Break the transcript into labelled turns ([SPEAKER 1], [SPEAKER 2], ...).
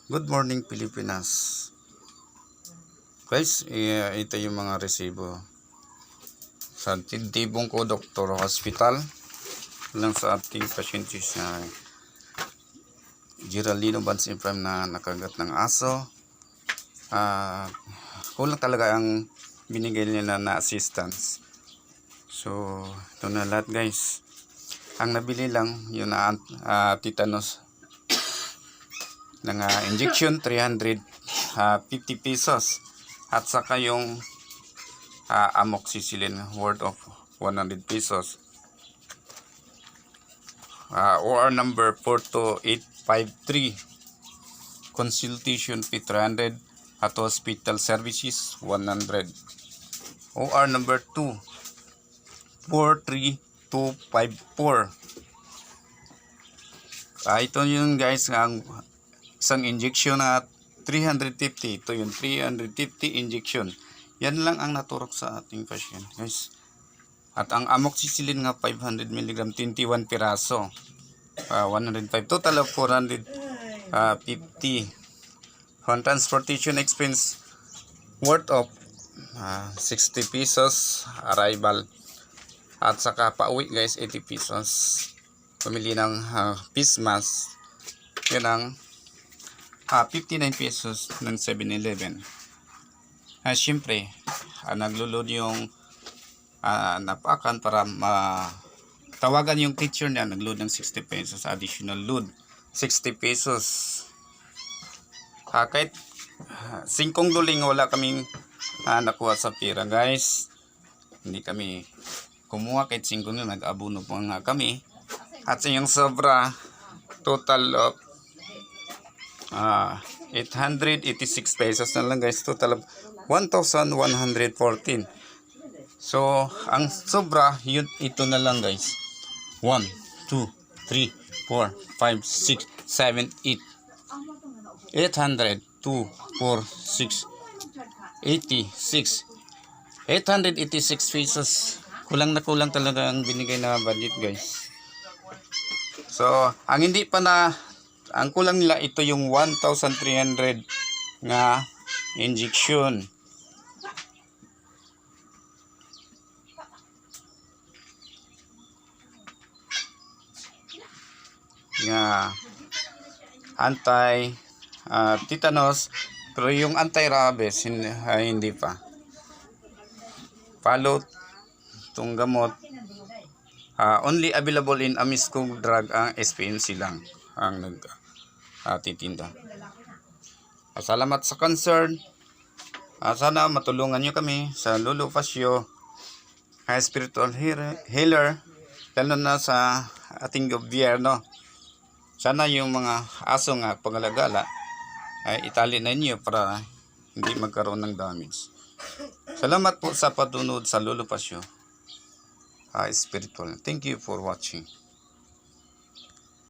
[SPEAKER 1] Good morning Pilipinas. Guys, ito yung mga resibo sa Tibong ko Doktor Hospital lang sa ating pasyente sa Geraldino Vance Prime na nakagat ng aso. Kulang talaga ang binigay nila na assistance. So, ito na lahat guys. Ang nabili lang yun na tetanus ng injection 350 pesos at saka yung amoxicillin worth of 100 pesos. OR number 42853, consultation fee 300 at hospital services 100. OR number 2 43254. Ito yun guys, ang isang injection at 350. Ito yung 350 injection. Yan lang ang naturok sa ating patient guys. At ang amoxicillin nga 500 mg 21 piraso. 105. Total of 450. On transportation expense worth of 60 pesos arrival. At saka pauwi guys 80 pesos. Pamili ng face mask. Yan ang 59 pesos ng 7-Eleven. Siyempre, naglo-load yung napakan para tawagan yung teacher niya. Nag-load ng 60 pesos. Additional load. 60 pesos. Kahit 5 duling wala kaming nakuha sa pera guys. Hindi kami kumuha kahit 5 duling. Nag-abuno po nga kami. At sa yung sobra, total of 886 pesos na lang guys. Total of 1,114. So, ang sobra, ito na lang guys. 1, 2, 3, 4, 5, 6, 7, 8. 800, 2, 4, 6, 86. 886 pesos. Kulang na kulang talaga ang binigay na budget guys. So, ang hindi pa na, ang kulang nila ito yung 1,300 nga injection. Nga anti tetanus, pero yung anti-rabies hindi pa. Follow itong gamot. Only available in Amisco Drug ang SPNC lang ang nagtitinda. Salamat sa concern. Sana matulungan nyo kami sa Lolo Fascio spiritual healer, lalo na sa ating gobyerno. Sana yung mga aso nga pangalagala ay itali na niyo para hindi magkaroon ng damage. Salamat po sa patunod sa Lolo Fascio spiritual. Thank you for watching.